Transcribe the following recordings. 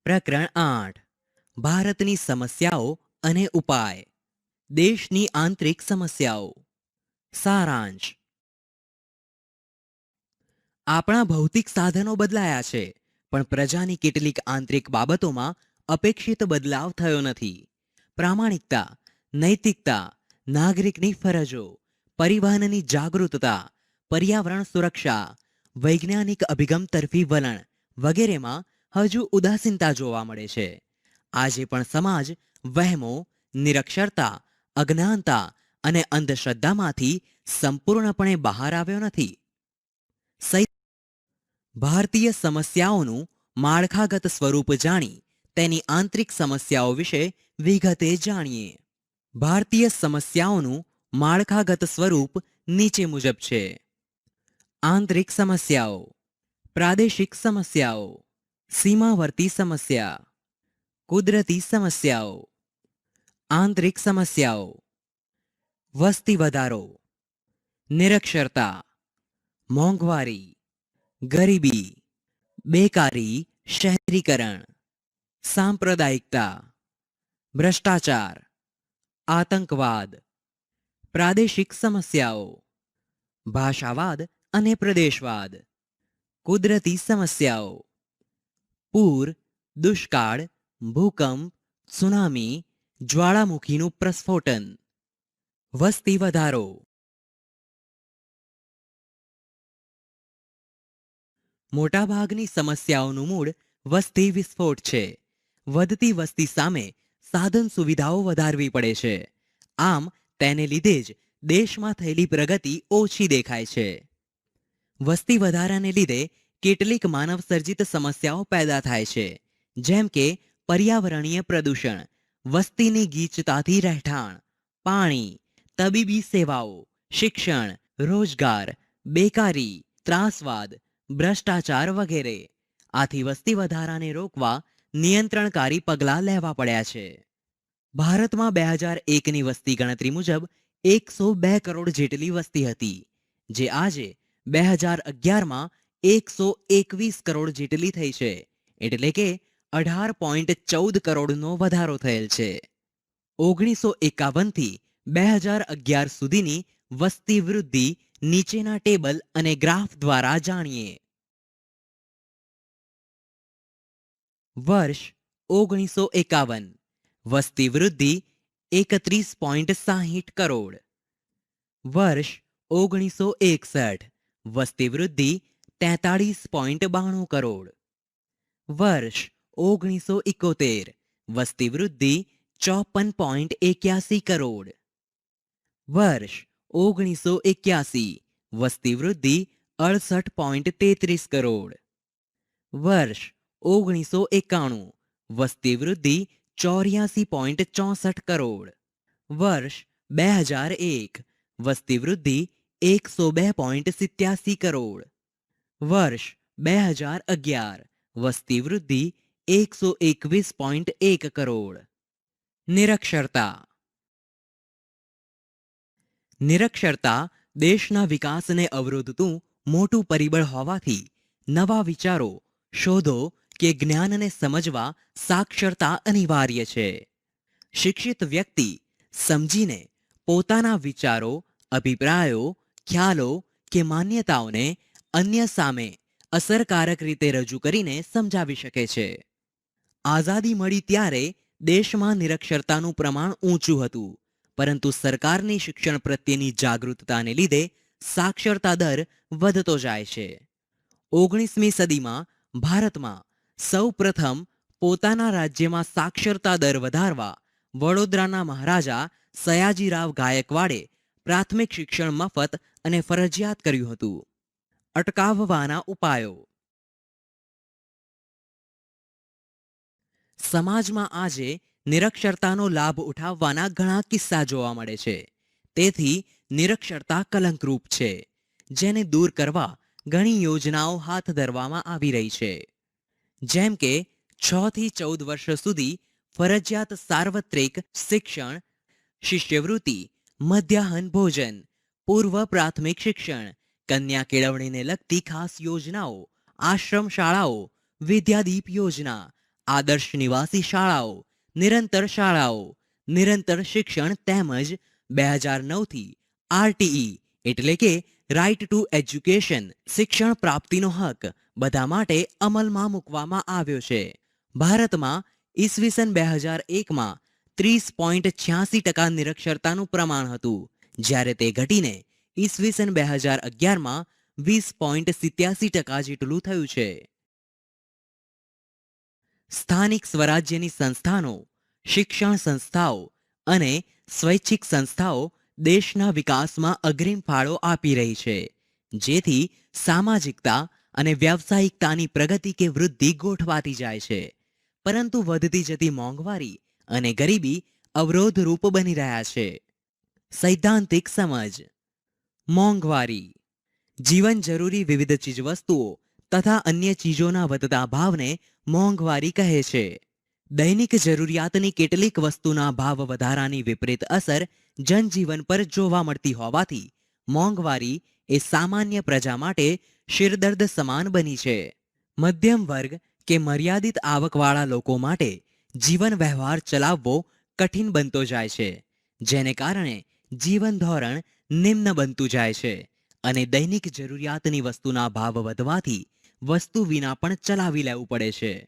પ્રકરણ 8 ભારતની સમસ્યાઓ અને ઉપાય. દેશની આંતરિક સમસ્યાઓ. સારાંશ. આપણા ભૌતિક સાધનો બદલાયા છે, પણ પ્રજાની કેટલીક આંતરિક બાબતોમાં અપેક્ષિત બદલાવ થયો નથી. પ્રામાણિકતા, નૈતિકતા, નાગરિકની ફરજો, પરિવહનની જાગૃતતા, પર્યાવરણ સુરક્ષા, વૈજ્ઞાનિક અભિગમ તરફી વલણ વગેરેમાં હજુ ઉદાસીનતા જોવા મળે છે. આજે પણ સમાજ વહેમો, નિરક્ષરતા, અજ્ઞાનતા અને અંધશ્રદ્ધામાંથી સંપૂર્ણપણે બહાર આવ્યો નથી. ભારતીય સમસ્યાઓનું માળખાગત સ્વરૂપ જાણી તેની આંતરિક સમસ્યાઓ વિશે વિગતે જાણીએ. ભારતીય સમસ્યાઓનું માળખાગત સ્વરૂપ નીચે મુજબ છે. આંતરિક સમસ્યાઓ, પ્રાદેશિક સમસ્યાઓ, સીમાવર્તી સમસ્યા, કુદરતી સમસ્યાઓ. આંતરિક સમસ્યાઓ: વસ્તી વધારો, નિરક્ષરતા, મોંઘવારી, ગરીબી, બેકારી, શહેરીકરણ, સાંપ્રદાયિકતા, ભ્રષ્ટાચાર, આતંકવાદ. પ્રાદેશિક સમસ્યાઓ: ભાષાવાદ અને પ્રદેશવાદ. કુદરતી સમસ્યાઓ: પૂર, દુષ્કાળ, ભૂકંપ, સુનામી, જ્વાળામુખીનું પ્રસ્ફોટન. વસ્તી વધારો: મોટાભાગની સમસ્યાઓનું મૂળ વસ્તી વિસ્ફોટ છે. વધતી વસ્તી સામે સાધન સુવિધાઓ વધારવી પડે છે. આમ તેને લીધે જ દેશમાં થયેલી પ્રગતિ ઓછી દેખાય છે. વસ્તી વધારાને લીધે કેટલીક માનવ સર્જિત સમસ્યાઓ પેદા થાય છે, જેમ કે પર્યાવરણીય પ્રદૂષણ, વસ્તીની ગીચતાથી રહેઠાણ, પાણી, તબીબી સેવાઓ, શિક્ષણ, રોજગાર, બેકારી, ત્રાસવાદ, ભ્રષ્ટાચાર વગેરે. આથી વસ્તી વધારાને રોકવા નિયંત્રણકારી પગલાં લેવા પડ્યા છે. ભારતમાં 2001ની વસ્તી ગણતરી મુજબ 102 કરોડ જેટલી વસ્તી હતી, જે આજે 2011માં 121 કરોડ જેટલી થઈ છે, એટલે કે 18.14 કરોડનો વધારો થયેલ છે. 1951થી 2011 સુધીની વસ્તી વૃદ્ધિ નીચેના ટેબલ અને ગ્રાફ દ્વારા જાણીએ. વર્ષ 1951 વસ્તી વૃદ્ધિ 31.60 કરોડ. વર્ષ 1961 વસ્તી વૃદ્ધિ 43.92 કરોડ. વર્ષ 1971 વસ્તી વૃદ્ધિ 54.81 કરોડ. વર્ષ 1981 વસ્તી વૃદ્ધિ 68.33 કરોડ. વર્ષ 1991 વસ્તી વૃદ્ધિ 84.64 કરોડ. વર્ષ 2001 વસ્તી વૃદ્ધિ 102.87 કરોડ. વર્ષ 2011 વસ્તી વૃદ્ધિ 121.1 કરોડ. નિરક્ષરતા. નિરક્ષરતા દેશના વિકાસને અવરોધતું મોટું પરિબળ હોવાથી નવા વિચારો, શોધો કે જ્ઞાનને સમજવા સાક્ષરતા અનિવાર્ય છે. શિક્ષિત વ્યક્તિ સમજીને પોતાના વિચારો, અભિપ્રાયો, ખ્યાલો કે માન્યતાઓને અન્ય સામે અસરકારક રીતે રજૂ કરીને સમજાવી શકે છે. આઝાદી મળી ત્યારે દેશમાં નિરક્ષરતાનું પ્રમાણ ઊંચું હતું, પરંતુ સરકારની શિક્ષણ પ્રત્યેની જાગૃતતાને લીધે સાક્ષરતા દર વધતો જાય છે. 19મી સદીમાં ભારતમાં સૌ પ્રથમ પોતાના રાજ્યમાં સાક્ષરતા દર વધારવા વડોદરાના મહારાજા સયાજીરાવ ગાયકવાડે પ્રાથમિક શિક્ષણ મફત અને ફરજિયાત કર્યું હતું. અટકાવવાના ઉપાયો. સમાજમાં આજે નિરક્ષરતાનો લાભ ઉઠાવવાના ઘણા કિસ્સા જોવા મળે છે. તેથી નિરક્ષરતા કલંકરૂપ છે, જેને દૂર કરવા ઘણી યોજનાઓ હાથ ધરવામાં આવી રહી છે. જેમ કે 6 થી 14 વર્ષ સુધી ફરજિયાત સાર્વત્રિક શિક્ષણ, શિષ્યવૃત્તિ, મધ્યાહન ભોજન, પૂર્વ પ્રાથમિક શિક્ષણ, કન્યા કેળવણીને લગતી ખાસ યોજનાઓ, આશ્રમ શાળાઓ, વિદ્યાદીપ યોજના, આદર્શ નિવાસી શાળાઓ, નિરંતર શિક્ષણ તેમજ 2009થી આરટીઈ એટલે કે રાઇટ ટુ એજ્યુકેશન શિક્ષણ પ્રાપ્તિનો હક બધા માટે અમલમાં મૂકવામાં આવ્યો છે. ભારતમાં ઈસવીસન 2001માં 30.86% નિરક્ષરતાનું પ્રમાણ હતું, જ્યારે તે ઘટીને ઈસવીસન 2011માં 20.87% જેટલું થયું છે. સ્થાનિક સ્વરાજ્યની સંસ્થાનો, શિક્ષણ સંસ્થાઓ અને સ્વૈચ્છિક સંસ્થાઓ દેશના વિકાસમાં અગ્રીમ ફાળો આપી રહી છે, જેથી સામાજિકતા અને વ્યાવસાયિકતાની પ્રગતિ કે વૃદ્ધિ ગોઠવાતી જાય છે. પરંતુ વધતી જતી મોંઘવારી અને ગરીબી અવરોધરૂપ બની રહ્યા છે. સૈદ્ધાંતિક સમજ. મોંઘવારી જીવન જરૂરી વિવિધ ચીજવસ્તુઓ તથા અન્ય ચીજોના વધતા ભાવને મોંઘવારી કહે છે. દૈનિક જરૂરિયાતની કેટલીક વસ્તુના ભાવ વધારાની વિપરીત અસર જનજીવન પર જોવા મળતી હોવાથી મોંઘવારી એ સામાન્ય પ્રજા માટે શિરદર્દ સમાન બની છે. મધ્યમ વર્ગ કે મર્યાદિત આવકવાળા લોકો માટે જીવન વ્યવહાર ચલાવવો કઠિન બનતો જાય છે, જેને કારણે જીવન ધોરણ નિમ્ન બનતું જાય છે અને દૈનિક જરૂરિયાતની વસ્તુના ભાવ વધવાથી વસ્તુ વિના પણ ચલાવી લેવું પડે છે.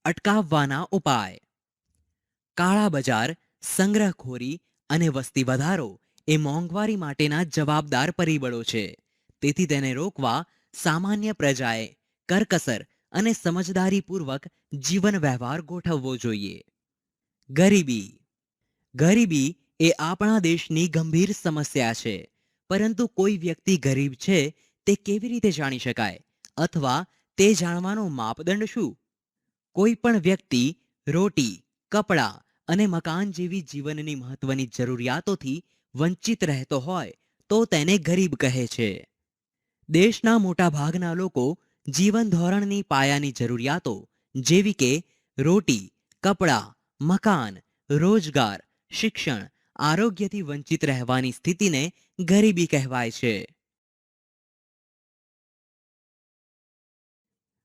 અટકાવવાના ઉપાય. કાળા બજાર, સંગ્રહખોરી અને વસ્તી વધારો એ મોંઘવારી માટેના જવાબદાર પરિબળો છે. તેથી તેને રોકવા સામાન્ય પ્રજાએ કરકસર અને સમજદારીપૂર્વક જીવન વ્યવહાર ગોઠવવો જોઈએ. ગરીબી એ આપણા દેશની ગંભીર સમસ્યા છે, પરંતુ કોઈ વ્યક્તિ ગરીબ છે તે કેવી રીતે જાણી શકાય, અથવા તે જાણવાનો માપદંડ શું? કોઈ પણ વ્યક્તિ રોટી, કપડાં અને મકાન જેવી જીવનની મહત્વની જરૂરિયાતોથી વંચિત રહેતો હોય તો તેને ગરીબ કહે છે. દેશના મોટા ભાગના લોકો જીવન ધોરણની પાયાની જરૂરિયાતો જેવી કે રોટી, કપડાં, મકાન, રોજગાર, શિક્ષણ, આરોગ્યથી વંચિત રહેવાની સ્થિતિને ગરીબી કહેવાય છે.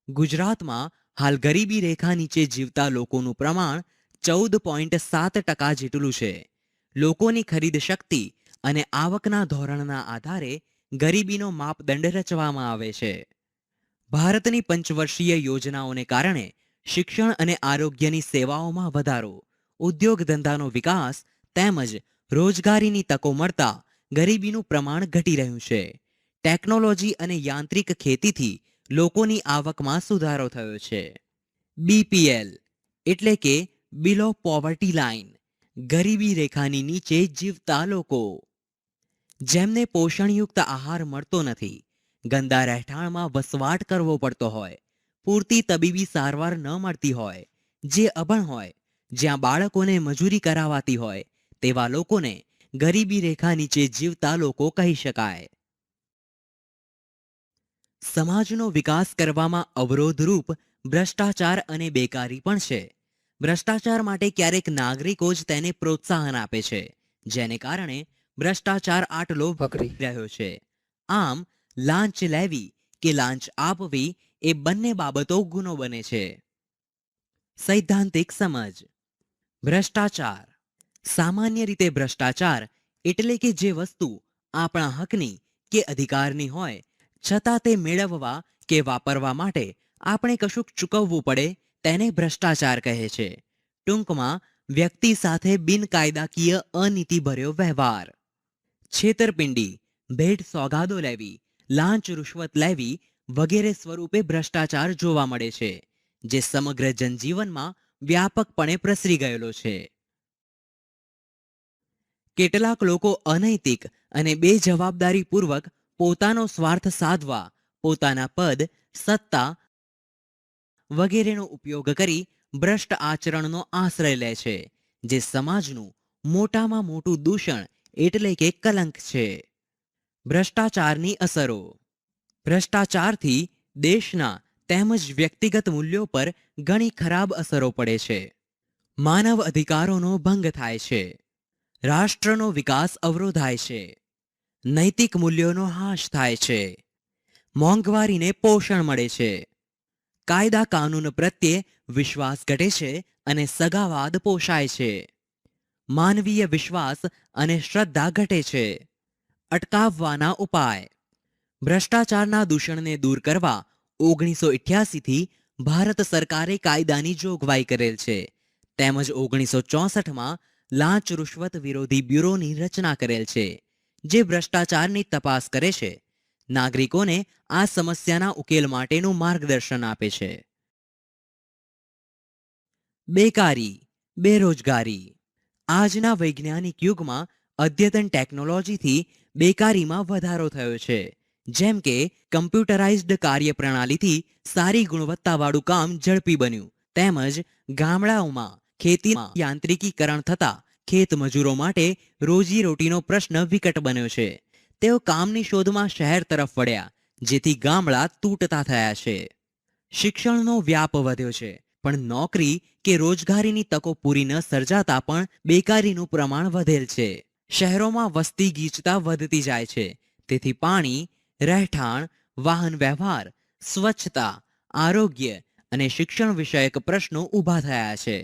ગુજરાતમાં હાલ ગરીબી રેખા નીચે જીવતા લોકોનું પ્રમાણ 14.7% જેટલું છે. લોકોની ખરીદ શક્તિ અને આવકના ધોરણના આધારે ગરીબીનો માપદંડ રચવામાં આવે છે. ભારતની પંચવર્ષીય યોજનાઓને કારણે શિક્ષણ અને આરોગ્યની સેવાઓમાં વધારો, ઉદ્યોગ ધંધાનો વિકાસ તેમજ રોજગારીની તકો મળતા ગરીબીનું પ્રમાણ ઘટી રહ્યું છે. ટેકનોલોજી અને યાંત્રિક ખેતીથી લોકોની આવકમાં સુધારો થયો છે. બીપીએલ એટલે કે બિલો પોવર્ટી લાઇન, ગરીબી રેખાની નીચે જીવતા લોકો. જેમને પોષણયુક્ત આહાર મળતો નથી, ગંદા રહેઠાણમાં વસવાટ કરવો પડતો હોય, પૂરતી તબીબી સારવાર ન મળતી હોય, જે અભણ હોય, જ્યાં બાળકોને મજૂરી કરાવાતી હોય, તેવા લોકોને ગરીબી રેખા નીચે જીવતા લોકો કહી શકાય. સમાજનો વિકાસ કરવામાં અવરોધરૂપ ભ્રષ્ટાચાર અને બેકારી પણ છે. ભ્રષ્ટાચાર માટે ક્યારેક નાગરિકો જ તેને પ્રોત્સાહન આપે છે, જેને કારણે ભ્રષ્ટાચાર આટલો વકરી રહ્યો છે. આમ લાંચ લેવી કે લાંચ આપવી એ બંને બાબતો ગુનો બને છે. સૈદ્ધાંતિક સમજ. ભ્રષ્ટાચાર. સામાન્ય રીતે ભ્રષ્ટાચાર એટલે કે જે વસ્તુ આપણા હકની કે અધિકારની હોય છતાં તે મેળવવા કે વાપરવા માટે આપણે કશુંક ચૂકવવું પડે તેને ભ્રષ્ટાચાર કહે છે. ટૂંકમાં વ્યક્તિ સાથે બિનકાયદાકીય અનીતિભર્યો વ્યવહાર. છેતરપિંડી, ભેટ સોગાદો લેવી, લાંચ રૂશ્વત લેવી વગેરે સ્વરૂપે ભ્રષ્ટાચાર જોવા મળે છે, જે સમગ્ર જનજીવનમાં વ્યાપકપણે પ્રસરી ગયેલો છે. કેટલાક લોકો અનૈતિક અને બેજવાબદારીપૂર્વક પોતાનો સ્વાર્થ સાધવા પોતાના પદ, સત્તા વગેરેનો ઉપયોગ કરી ભ્રષ્ટ આચરણનો આશ્રય લે છે, જે સમાજનું મોટામાં મોટું દૂષણ એટલે કે કલંક છે. ભ્રષ્ટાચારની અસરો. ભ્રષ્ટાચારથી દેશના તેમજ વ્યક્તિગત મૂલ્યો પર ઘણી ખરાબ અસરો પડે છે. માનવ અધિકારોનો ભંગ થાય છે. રાષ્ટ્રનો વિકાસ અવરોધાય છે. નૈતિક મૂલ્યોનો હાશ થાય છે. મોંઘવારીને પોષણ મળે છે. કાયદા કાનૂન પ્રત્યે વિશ્વાસ ઘટે છે અને સગાવાદ પોષાય છે. માનવીય વિશ્વાસ અને શ્રદ્ધા ઘટે છે. અટકાવવાના ઉપાય. ભ્રષ્ટાચારના દૂષણને દૂર કરવા 1988 થી ભારત સરકારે કાયદાની જોગવાઈ કરેલ છે. તેમજ 1964માં લાંચ રૂશ્વત વિરોધી બ્યુરોની રચના કરેલ છે, જે ભ્રષ્ટાચારની તપાસ કરે છે. નાગરિકોને આ સમસ્યાના ઉકેલ માટેનું માર્ગદર્શન આપે છે. બેકારી, બેરોજગારી. આજના વૈજ્ઞાનિક યુગમાં અદ્યતન ટેકનોલોજીથી બેકારીમાં વધારો થયો છે. જેમ કે કમ્પ્યુટરાઇઝ્ડ કાર્યપ્રણાલીથી સારી ગુણવત્તાવાળું કામ ઝડપી બન્યું, તેમજ ગામડાઓમાં ખેતીમાં યાંત્રિકીકરણ થતાં ખેતમજૂરો માટે રોજીરોટીનો પ્રશ્ન વિકટ બન્યો છે. તેઓ કામની શોધમાં શહેર તરફ વળ્યા, જેથી ગામડા તૂટતા થયા છે. શિક્ષણનો વ્યાપ વધ્યો છે, પણ નોકરી કે રોજગારીની તકો પૂરી ન સર્જાતા પણ બેકારીનું પ્રમાણ વધેલ છે. શહેરોમાં વસ્તી ગીચતા વધતી જાય છે, તેથી પાણી, રહેઠાણ, વાહન વ્યવહાર, સ્વચ્છતા, આરોગ્ય અને શિક્ષણ વિષયક પ્રશ્નો ઊભા થયા છે.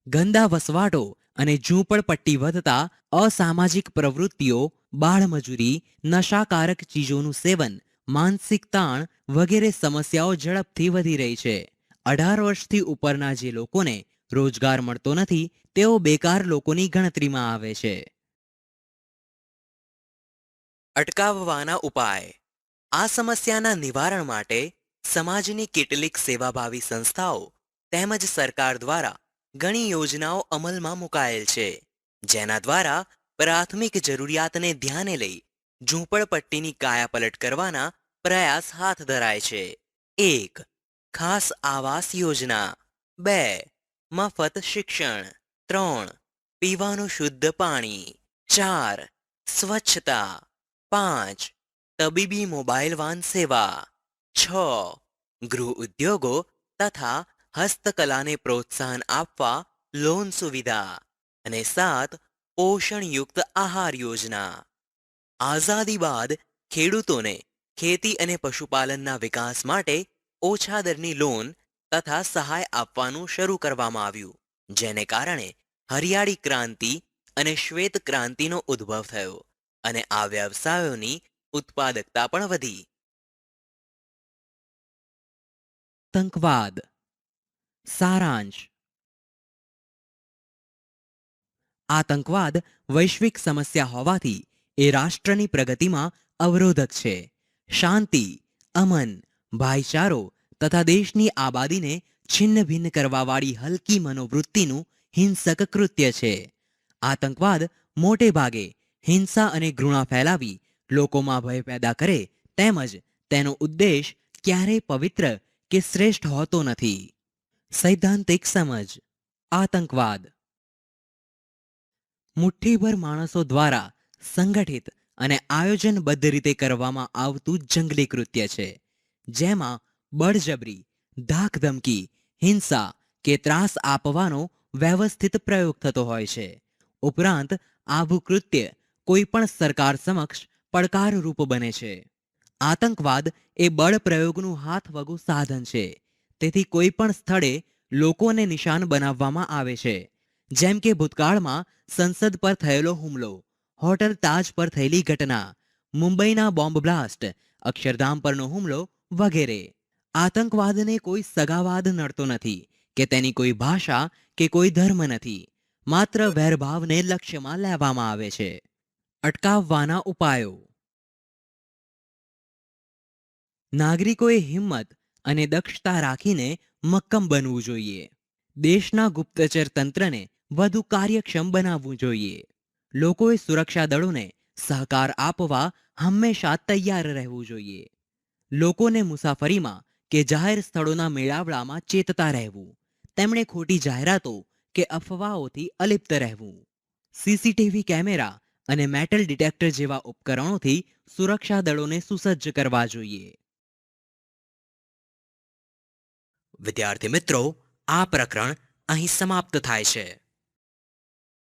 ગંદા વસવાટો અને ઝૂંપડપટ્ટી વધતા અસામાજિક પ્રવૃત્તિઓ, બાળમજૂરી, નશાકારક ચીજોનું સેવન, માનસિક તાણ વગેરે સમસ્યાઓ ઝડપથી વધી રહી છે. 18 વર્ષથી ઉપરના જે લોકોને રોજગાર મળતો નથી, તેઓ બેકાર લોકોની ગણતરીમાં આવે છે. અટકાવવાના ઉપાય. આ સમસ્યાના નિવારણ માટે સમાજની કેટલીક સેવાભાવી સંસ્થાઓ તેમજ સરકાર દ્વારા ઘણી યોજનાઓ અમલમાં મુકાયેલ છે, જેના દ્વારા પ્રાથમિક જરૂરિયાતને ધ્યાને લઈ ઝૂંપડપટ્ટીની કાયાપલટ કરવાના પ્રયાસ હાથ ધરાય છે. 1. ખાસ આવાસ યોજના. 2. મફત શિક્ષણ. 3. પીવાનું શુદ્ધ પાણી. 4. સ્વચ્છતા. 5. તબીબી મોબાઈલ વાન સેવા. 6. ગૃહ ઉદ્યોગો તથા હસ્તકલાને પ્રોત્સાહન આપવા લોન સુવિધા. અને 7. પોષણયુક્ત આહાર યોજના. આઝાદી બાદ ખેડૂતોને ખેતી અને પશુપાલનના વિકાસ માટે ઓછા દરની લોન તથા સહાય આપવાનું શરૂ કરવામાં આવ્યું, જેને કારણે હરિયાળી ક્રાંતિ અને શ્વેત ક્રાંતિનો ઉદ્ભવ થયો અને આ વ્યવસાયોની ઉત્પાદકતા પણ વધી. આતંકવાદ. સારાંશ. આતંકવાદ વૈશ્વિક સમસ્યા હોવાથી એ રાષ્ટ્રની પ્રગતિમાં અવરોધક છે. શાંતિ, અમન, ભાઈચારો તથા દેશની આબાદીને છિન્ન ભિન્ન કરવાવાળી હલકી મનોવૃત્તિનું હિંસક કૃત્ય છે. આતંકવાદ મોટે ભાગે હિંસા અને ઘૃણા ફેલાવી લોકોમાં ભય પેદા કરે, તેમજ તેનો ઉદ્દેશ ક્યારેય પવિત્ર કે શ્રેષ્ઠ હોતો નથી. સૈદ્ધાંતિક સમજ. આતંકવાદ મુઠ્ઠીભર માણસો દ્વારા સંગઠિત અને આયોજનબદ્ધ રીતે કરવામાં આવતું જંગલી કૃત્ય છે, જેમાં બળજબરી, ધાકધમકી, હિંસા કે ત્રાસ આપવાનો વ્યવસ્થિત પ્રયોગ થતો હોય છે. ઉપરાંત આવું કૃત્ય કોઈ પણ સરકાર સમક્ષ પડકારરૂપ બને છે. આતંકવાદ એ બળ પ્રયોગનું હાથવગું સાધન છે, તેથી કોઈ પણ સ્થળે લોકોને નિશાન બનાવવામાં આવે છે, જેમ કે ભૂતકાળમાં સંસદ પર થયેલો હુમલો, હોટલ તાજ પર થયેલી ઘટના, મુંબઈના બોમ્બ બ્લાસ્ટ, અક્ષરધામ પરનો હુમલો વગેરે. આતંકવાદને કોઈ સગાવાદ નડતો નથી કે તેની કોઈ ભાષા કે કોઈ ધર્મ નથી. માત્ર વેરભાવને લક્ષ્યમાં લેવામાં આવે છે. અટકાવવાના ઉપાયો. નાગરિકોએ હિંમત અને દક્ષતા રાખીને મક્કમ બનવું જોઈએ. દેશના ગુપ્તચર તંત્રને વધુ કાર્યક્ષમ બનાવવું જોઈએ. લોકોએ સુરક્ષા દળોને સહકાર આપવા હંમેશા તૈયાર રહેવું જોઈએ. લોકોને મુસાફરીમાં કે જાહેર સ્થળોના મેળાવડામાં ચેતતા રહેવું. તેમણે ખોટી જાહેરાતો કે અફવાઓથી અલિપ્ત રહેવું. સીસીટીવી કેમેરા અને મેટલ ડિટેક્ટર જેવા ઉપકરણોથી સુરક્ષા દળોને સુસજ્જ કરવા જોઈએ. વિદ્યાર્થી મિત્રો, આ પ્રકરણ અહીં સમાપ્ત થાય છે.